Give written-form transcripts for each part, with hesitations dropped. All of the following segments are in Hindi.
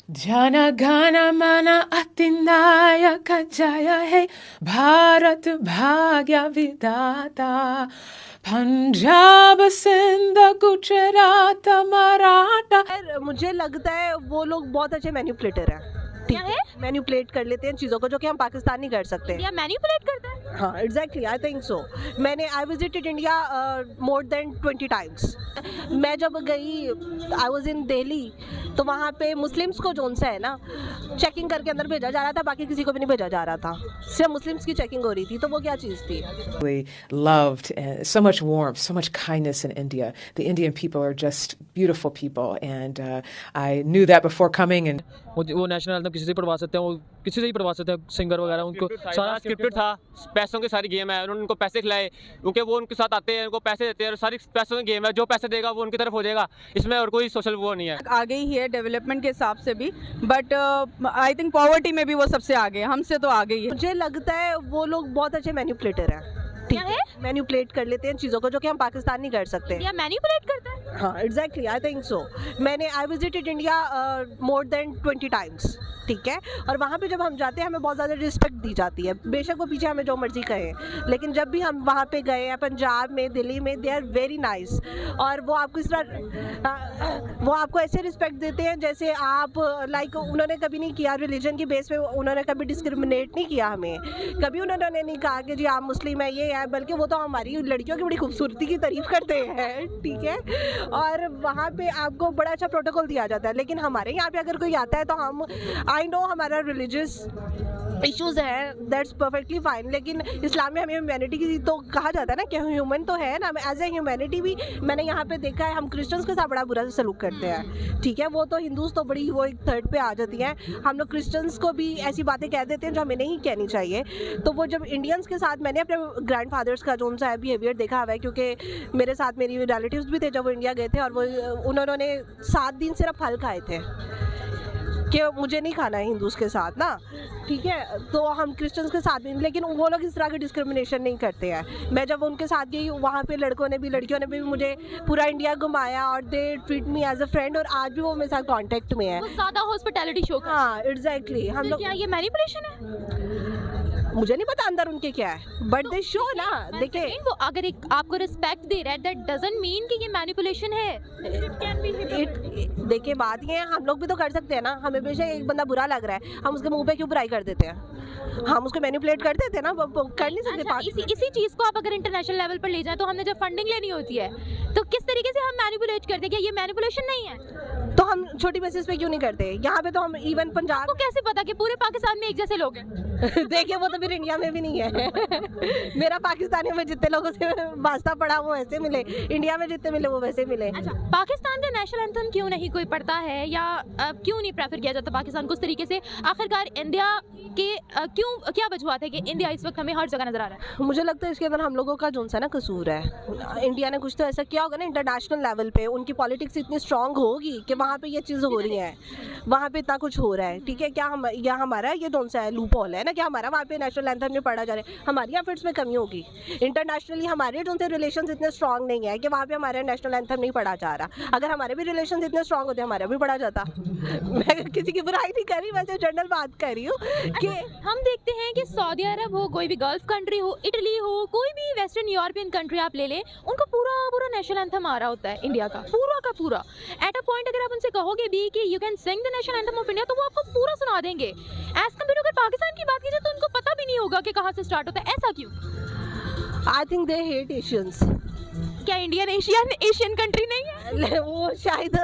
जनगणमन अतिनायक जय हे भारत भाग्य विधाता। पंजाब सिंध गुजरात मराठा। मुझे लगता है वो लोग बहुत अच्छे मैनिपुलेटर हैं। ठीक है, मैनिपुलेट कर लेते हैं चीज़ों को, जो कि हम पाकिस्तान नहीं कर सकते। इंडिया मैनिपुलेट करता है? हाँ, exactly, I think so. I visited India more than 20 times. मैं जब गई, आई वॉज इन दिल्ली, तो वहाँ पे मुस्लिम्स को जोन सा है ना, चेकिंग करके अंदर भेजा जा रहा था, बाकी किसी को भी नहीं भेजा जा रहा था, सिर्फ मुस्लिम्स की चेकिंग हो रही थी। तो वो क्या चीज़ थी? We loved so much warmth, so much kindness in India. The Indian people are just beautiful people, and I knew that before coming. And वो नेशनल एंथम किसी से पढ़वा सकते हैं, वो किसी से ही पढ़वा सकते हैं, सिंगर वगैरह, उनको सारा स्क्रिप्टेड था। पैसों की सारी गेम है, उन्होंने उनको पैसे खिलाए क्योंकि वो उनके साथ आते हैं, उनको पैसे देते हैं, और सारी पैसों की गेम है। जो पैसे देगा वो उनकी तरफ हो जाएगा, इसमें और कोई सोशल वो नहीं है। आगे ही है डेवलपमेंट के हिसाब से भी, बट आई थिंक पॉवर्टी में भी वो सबसे आगे है, हमसे तो आगे ही है। मुझे लगता है वो लोग बहुत अच्छे मैनिपुलेटर हैं। ठीक है, मैनिपुलेट कर लेते हैं चीज़ों को, जो कि हम पाकिस्तान नहीं कर सकते। इंडिया मैनिपुलेट करता है? हाँ, exactly, I think so. I visited India more than 20 times. ठीक है, और वहाँ पे जब हम जाते हैं हमें बहुत ज़्यादा रिस्पेक्ट दी जाती है, बेशक वो पीछे हमें जो मर्जी कहें, लेकिन जब भी हम वहाँ पे गए हैं, पंजाब में, दिल्ली में, दे आर वेरी नाइस। और वो आपको इस तरह, वो आपको ऐसे रिस्पेक्ट देते हैं जैसे आप, लाइक उन्होंने कभी नहीं किया रिलीजन की बेस पे, उन्होंने कभी डिस्क्रिमिनेट नहीं किया हमें, कभी उन्होंने नहीं कहा कि जी आप मुस्लिम है, ये है, बल्कि वो तो हमारी लड़कियों की बड़ी खूबसूरती की तारीफ करते हैं। ठीक है, और वहाँ पे आपको बड़ा अच्छा प्रोटोकॉल दिया जाता है। लेकिन हमारे यहाँ पे अगर कोई आता है तो हम, आई नो हमारा रिलीजियस इश्यूज़ हैं, दैट्स परफेक्टली फाइन, लेकिन इस्लाम में हमें ह्यूमैनिटी की तो कहा जाता है ना कि ह्यूमन तो है ना, एज ए ह्यूमैनिटी भी मैंने यहाँ पे देखा है हम क्रिश्चियंस के साथ बड़ा बुरा सलूक करते हैं। ठीक है, वो तो हिंदूज तो बड़ी वो एक थर्ड पे आ जाती हैं, हम लोग क्रिश्चियंस को भी ऐसी बातें कह देते हैं जो हमें नहीं कहनी चाहिए। तो वो जब इंडियंस के साथ, मैंने अपने ग्रैंड फादर्स का जो सा है बिहेवियर देखा हुआ है, क्योंकि मेरे साथ मेरी रिलेटिव्स भी थे जब वो इंडिया गए थे, और वो उन्होंने 7 दिन सिर्फ फल खाए थे कि मुझे नहीं खाना है हिंदूज के साथ ना। ठीक है, तो हम क्रिश्चियंस के साथ भी, लेकिन वो लोग इस तरह की डिस्क्रिमिनेशन नहीं करते हैं। मैं जब उनके साथ गई, वहाँ पे लड़कों ने भी लड़कियों ने भी मुझे पूरा इंडिया घुमाया, और they treat me as a friend, और आज भी वो मेरे साथ कांटेक्ट में है। वो ज़्यादा हॉस्पिटैलिटी शो का। हाँ, एग्जैक्टली। हम लोग, क्या ये मैनिपुलेशन है? मुझे नहीं पता अंदर उनके क्या है, बट दे शो ना। देखिए, वो अगर एक आपको रिस्पेक्ट दे रहा है, दैट डजंट मीन कि ये मैनिपुलेशन है। देखिए बात ये है, हम लोग भी तो कर सकते हैं ना। हमें बेशक एक बंदा बुरा लग रहा है, हम उसके मुंह पे क्यों बुराई कर देते हैं? हम उसको मैनिपुलेट कर देते हैं ना, कर नहीं सकते। अच्छा, इसी चीज़ को आप अगर इंटरनेशनल लेवल पर ले जाएं, तो हमने जब फंडिंग लेनी होती है तो किस तरीके से हम मैनिपुलेट करते हैं? क्या ये मैनिपुलेशन नहीं है? तो हम छोटी बेसिस पे क्यों नहीं करते? यहाँ पे तो हम इवन पंजाब को कैसे पता कि पूरे पाकिस्तान में एक जैसे लोग हैं? देखिए, वो तो फिर इंडिया में भी नहीं है। मेरा पाकिस्तानियों में जितने लोगों से वास्ता पड़ा वो वैसे मिले, इंडिया में जितने मिले वो वैसे मिले। अच्छा, पाकिस्तान का नेशनल एंथम क्यों नहीं कोई पढ़ता है, या क्यों नहीं प्रेफर किया जाता पाकिस्तान को उस तरीके से? आखिरकार इंडिया के क्यों, क्या वजूहत है कि इंडिया इस वक्त हमें हर जगह नजर आ रहा है? मुझे लगता है इसके अंदर हम लोगों का जो सा ना कसूर है। इंडिया ने कुछ तो ऐसा किया होगा ना इंटरनेशनल लेवल पे, उनकी पॉलिटिक्स इतनी स्ट्रांग होगी कि वहाँ पे ये चीज़ हो रही है, वहाँ पे इतना कुछ हो रहा है। ठीक है, क्या हम यहाँ हमारा ये जो सा है लूप होल है ना, क्या हमारा वहाँ पे नेशनल एंथम नहीं पढ़ा जा रहा है? हमारी एफर्ट्स में कमी होगी। इंटरनेशनली हमारे जो से रिलेशंस इतने स्ट्रांग नहीं है कि वहाँ पे हमारे नेशनल एंथम नहीं पढ़ा जा रहा। अगर हमारे भी रिलेशंस इतने स्ट्रांग होते हमारा भी पढ़ा जाता। मैं किसी की बुराई नहीं कर रही, वैसे जनरल बात कर रही हूँ कि हम देखते हैं कि सऊदी अरब हो, कोई भी गल्फ कंट्री हो, इटली हो, कोई भी वेस्टर्न यूरोपियन कंट्री आप ले लें, उनका पूरा नेशनल एंथम आ रहा होता है इंडिया का पूरा। एट अ पॉइंट अगर आप उनसे कहोगे भी कि you can sing the national anthem of India, तो वो आपको पूरा सुना देंगे। एज कम्पेयर अगर पाकिस्तान की बात कीजिए तो उनको पता भी नहीं होगा कि कहाँ से स्टार्ट होता है। ऐसा क्यों? I think they hate Asians. क्या इंडियन एशियन कंट्री नहीं है? वो शायद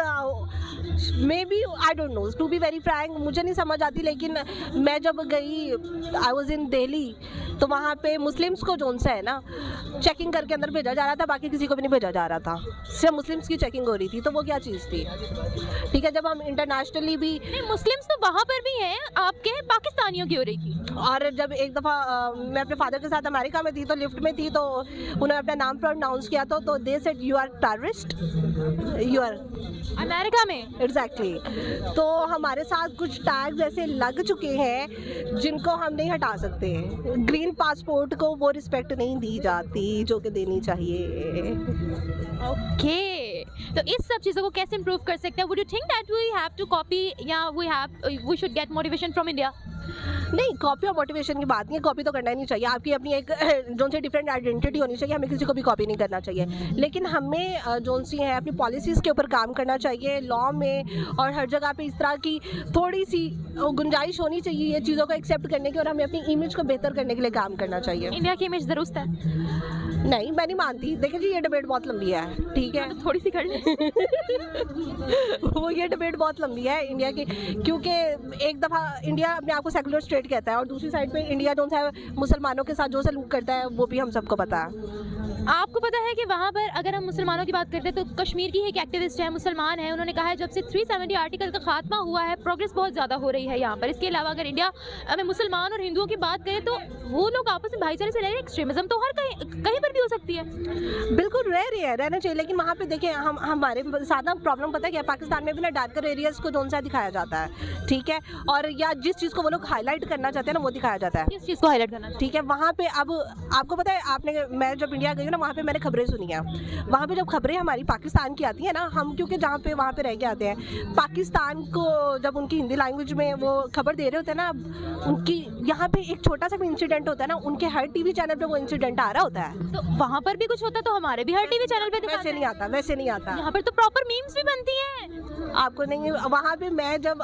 may be, I don't know, to be very frank मुझे नहीं समझ आती। लेकिन मैं जब गई, आई वॉज इन दिल्ली, तो वहाँ पे मुस्लिम्स को जोन सा है ना, चेकिंग करके अंदर भेजा जा रहा था, बाकी किसी को भी नहीं भेजा जा रहा था, सिर्फ मुस्लिम्स की चेकिंग हो रही थी। तो वो क्या चीज़ थी? ठीक है, जब हम इंटरनेशनली भी, मुस्लिम्स तो वहाँ पर भी हैं, आपके पाकिस्तानियों की हो रही थी। और जब एक दफ़ा मैं अपने फादर के साथ अमेरिका में थी, तो लिफ्ट में थी, तो उन्होंने अपना नाम प्रोनाउंस किया, तो they said you are terrorist, you are America में। एग्जैक्टली। तो हमारे साथ कुछ टैग्स ऐसे लग चुके हैं जिनको हम नहीं हटा सकते। ग्रीन पासपोर्ट को वो रिस्पेक्ट नहीं दी जाती जो कि देनी चाहिए। ओके, तो इस सब चीज़ों को कैसे इंप्रूव कर सकते हैं? Would you think that we have to copy या we should get motivation from India? नहीं, कॉपी और मोटिवेशन की बात नहीं है, कॉपी तो करना ही नहीं चाहिए। आपकी अपनी एक जो सी डिफरेंट आइडेंटिटी होनी चाहिए, हमें किसी को भी कॉपी नहीं करना चाहिए। लेकिन हमें जो सी है अपनी पॉलिसीज़ के ऊपर काम करना चाहिए, लॉ में और हर जगह पे इस तरह की थोड़ी सी गुंजाइश होनी चाहिए ये चीज़ों को एक्सेप्ट करने की, और हमें अपनी इमेज को बेहतर करने के लिए काम करना चाहिए। इंडिया की इमेज दुरुस्त है? नहीं, मैं नहीं मानती। देखिए जी, ये डिबेट बहुत लंबी है, ठीक है। थोड़ी सी कर लें। वो ये डिबेट बहुत लंबी है इंडिया की, क्योंकि एक दफ़ा इंडिया अपने आप को सेकुलर स्टेट कहता है और दूसरी साइड पे इंडिया जो है मुसलमानों के साथ जो सलूक करता है वो भी हम सबको पता है। आपको पता है कि वहाँ पर अगर हम मुसलमानों की बात करते हैं तो कश्मीर की एक एक्टिविस्ट है, मुसलमान है, उन्होंने कहा है जब से 370 आर्टिकल का खात्मा हुआ है प्रोग्रेस बहुत ज़्यादा हो रही है यहाँ पर। इसके अलावा अगर इंडिया में मुसलमान और हिंदुओं की बात करें तो वो लोग आपस में भाईचारे से रह रहे हैं। एक्सट्रीमिज्म तो हर कहीं पर भी हो सकती है। बिल्कुल रह रही है, रहना चाहिए, लेकिन वहाँ पे देखिए हमारे साथ ना प्रॉब्लम पता है क्या, पाकिस्तान में भी ना डार्कर एरियाज़ को जोन सा दिखाया जाता है, ठीक है, और या जिस चीज़ को वो लोग हाईलाइट करना चाहते हैं ना वो दिखाया जाता है। किस चीज़ को हाईलाइट करना? ठीक है, वहाँ पे अब आपको पता है, मैं जब इंडिया गई ना वहाँ पे मैंने खबरें सुनी हैं। वहाँ पे जब खबरें हमारी पाकिस्तान की आती है ना, हम क्योंकि जहाँ पे वहाँ पे रह के आते हैं, पाकिस्तान को जब उनकी हिंदी लैंग्वेज में वो खबर दे रहे होते हैं ना, उनकी यहाँ पे एक छोटा सा भी इंसिडेंट होता है ना, उनके हर टीवी चैनल पे वो इंसिडेंट आ रहा होता है। तो वहाँ पर भी कुछ होता तो हमारे भी हर टीवी चैनल पे दिखाते वैसे हैं। नहीं आता, वैसे नहीं आता। यहाँ पर तो प्रॉपर मीम्स भी बनती हैं। आपको नहीं, वहाँ पे मैं जब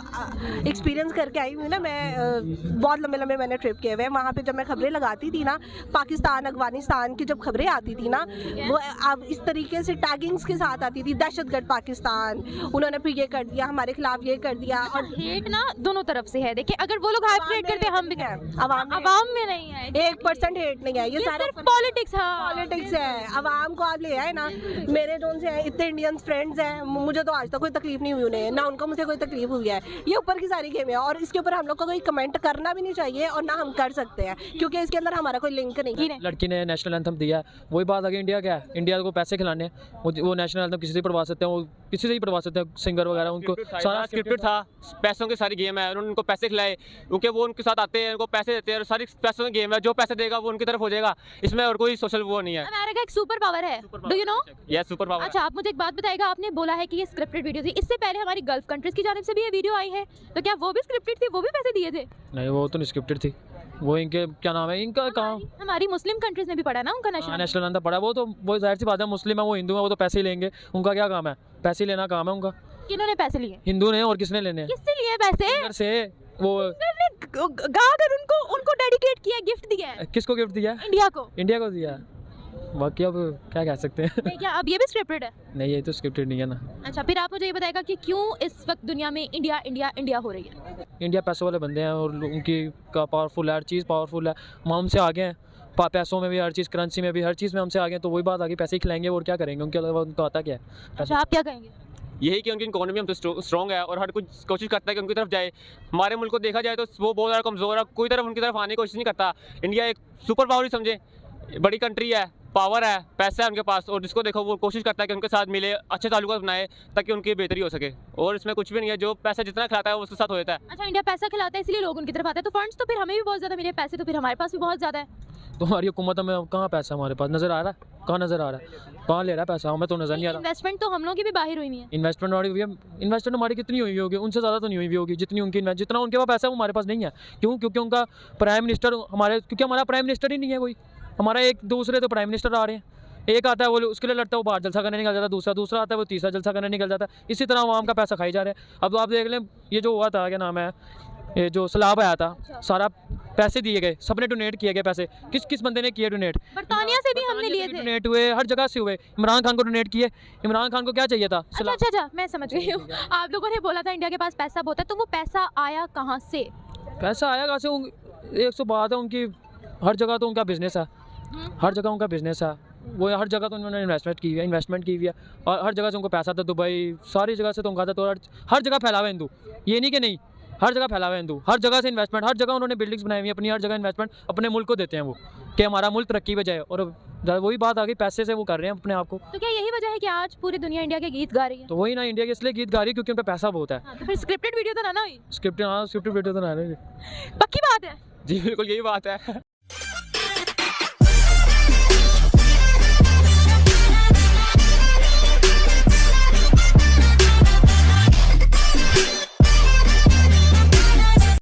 एक्सपीरियंस करके आई हूँ ना, मैं बहुत लंबे लंबे मैंने ट्रिप किए हुए हैं। वहाँ पे जब मैं खबरें लगाती थी ना, पाकिस्तान अफगानिस्तान की जब खबरें आती थी ना, वो अब इस तरीके से टैगिंग्स के साथ आती थी, दहशतगर्द पाकिस्तान, उन्होंने फिर ये कर दिया, हमारे खिलाफ ये कर दिया। और हेट ना दोनों तरफ से है। देखिए अगर वो लोग हाइप क्रिएट करते हैं, हम भी अवाम में नहीं है। 1% हेट नहीं है, ये सारा सिर्फ पॉलिटिक्स। हाँ, पॉलिटिक्स है। अवाम को आप ले आए ना, मेरे जोन से इतने इंडियन फ्रेंड्स हैं, मुझे तो आज तक कोई तकलीफ नहीं हुई उन्हें, ना उनको मुझसे कोई तकलीफ हुई है। ये ऊपर की सारी गेम है और इसके ऊपर हम लोग को कोई कमेंट करना भी नहीं चाहिए और ना हम कर सकते हैं, क्योंकि इसके अंदर हमारा कोई लिंक नहीं है। लड़की ने नेशनल एंथम दिया, वही बात आगे इंडिया क्या है, इंडिया को पैसे खिलाने हैं, वो नेशनल एंथम किसी से पढ़वा सकते हैं, वो किसी से ही पढ़वा सकते हैं, सिंगर वगैरह, उनको सारा स्क्रिप्टेड था, पैसों की सारी गेम है, उन्होंने उनको पैसे खिलाए, क्योंकि वो उनके साथ आते हैं, उनको पैसे देते हैं और सारी पैसों की गेम है, जो पैसे देगा वो उनकी तरफ हो जाएगा, इसमें और कोई सोशल वो नहीं है। अमेरिका एक सुपर पावर है, do you know? Yes, super power. अच्छा, आप मुझे एक बात बताइएगा, आपने बोला है कि ये स्क्रिप्टेड वीडियो थी, इससे पहले हमारी गल्फ कंट्रीज की जानिब से भी ये वीडियो आई है, तो क्या वो भी स्क्रिप्टेड थी, वो भी पैसे दिए थे? नहीं, वो तो नहीं स्क्रिप्टेड थी, वो इनके क्या नाम है इनका काम, हमारी मुस्लिम कंट्रीज ने भी पढ़ा ना उनका नेशनल एंथम पढ़ा, वो तो वो जाहिर सी बात है, मुस्लिम है, वो हिंदू है, वो तो पैसे ही लेंगे, उनका क्या काम है, पैसे लेना काम है उनका। किन्होंने पैसे लिए? हिंदू ने, और किसने लेने हैं? किससे लिए पैसे? से वो गाकर उनको डेडिकेट किया, गिफ्ट दिया है। किसको गिफ्ट दिया? इंडिया को दिया। बाकी अब क्या कह सकते हैं। नहीं, क्या अब ये भी स्क्रिप्टेड है? नहीं, ये तो स्क्रिप्टेड नहीं है ना। अच्छा, फिर आप मुझे ये बताएगा कि क्यों इस वक्त दुनिया में इंडिया इंडिया इंडिया हो रही है? इंडिया पैसों वाले बंदे हैं और उनकी का पावरफुल है, हर चीज़ पावरफुल है, हम हमसे आगे हैं, पैसों में भी, हर चीज़, करेंसी में भी, हर चीज़ में हमसे आगे हैं, तो वही बात आगे, पैसे ही खिलाएंगे और क्या करेंगे, उनके अलावा उनको आता क्या है। अच्छा, आप क्या कहेंगे? यही कि उनकी इकोनॉमी हमसे स्ट्रॉन्ग है और हर कुछ कोशिश करता है कि उनकी तरफ जाए। हमारे मुल्क को देखा जाए तो वो बहुत ज़्यादा कमज़ोर है, कोई तरफ उनकी तरफ आने की कोशिश नहीं करता। इंडिया एक सुपर पावर ही समझे, बड़ी कंट्री है, पावर है, पैसा है उनके पास, और जिसको देखो वो कोशिश करता है कि उनके साथ मिले, अच्छे ताल्लुकात बनाए ताकि उनकी बेहतरी हो सके। और इसमें कुछ भी नहीं है, जो पैसा जितना खिलाता है वो उसके साथ हो जाता है। अच्छा, इंडिया पैसा खिलाता है इसलिए लोग उनकी तरफ आते हैं, तो फंड्स तो फिर हमें भी बहुत ज़्यादा मिले, पैसे तो फिर हमारे पास भी बहुत ज़्यादा है। तो हमारी हुकूमत में कहाँ पैसा हमारे पास नज़र आ रहा है, कहाँ नज़र आ रहा है, कहाँ ले रहा है पैसा, हमें तो नज़र नहीं आ रहा। इन्वेस्टमेंट तो हम लोग की भी बाहर हुई नहीं है। इन्वेस्टमेंट हमारी कितनी हुई होगी, उनसे ज़्यादा तो नहीं हुई होगी जितनी उनकी, जितना उनके पास पैसा है वो हमारे पास नहीं है। क्यों? क्योंकि उनका प्राइम मिनिस्टर क्योंकि हमारा प्राइम मिनिस्टर ही नहीं है कोई, हमारा एक दूसरे तो प्राइम मिनिस्टर आ रहे हैं, एक आता है वो उसके लिए लड़ता है, वो बाहर जलसा करने निकल जाता है, दूसरा आता है वो तीसरा जलसा करने निकल जाता है, इसी तरह आवाम का पैसा खाई जा रहे हैं। अब तो आप देख लें, ये जो हुआ था, क्या नाम है, ये जो सैलाब आया था, सारा पैसे दिए गए, सबने डोनेट किए गए पैसे, किस बंदे ने किए डोनेट? बर्तानिया से भी हमने लिए थे, डोनेट हुए, हर जगह से हुए, इमरान खान को डोनेट किए, इमरान खान को क्या चाहिए था? अच्छा, मैं समझ गई हूँ। आप लोगों ने बोला था इंडिया के पास पैसा बहुत है, तो वो पैसा आया कहाँ से? पैसा आया कहाँ से? एक सौ बात है, उनकी हर जगह तो उनका बिजनेस है, हर जगह उनका बिजनेस है, वो हर जगह तो उन्होंने इन्वेस्टमेंट की हुई है और हर जगह से उनको पैसा था, दुबई सारी जगह से तो उनका था, तो हर जगह फैला हुआ है हिंदू, ये नहीं कि नहीं, हर जगह फैला हुआ है हिंदू, हर जगह से इन्वेस्टमेंट, हर जगह उन्होंने बिल्डिंग्स बनाई हुई है अपनी, हर जगह इन्वेस्टमेंट अपने मुल्क को देते हैं वो, कि हमारा मुल्क तरक्की पे जाए, और वही बात आ गई, पैसे से वो कर रहे हैं अपने आप को। तो क्या यही वजह है कि आज पूरी दुनिया इंडिया के गीत गा रही है? तो वही ना, इंडिया के इसलिए गीत गा रही है क्योंकि उन पर पैसा बहुत है। तो फिर स्क्रिप्टेड वीडियो तो ना हुई? स्क्रिप्टेड वीडियो तो ना, पक्की बात है? जी बिल्कुल, यही बात है।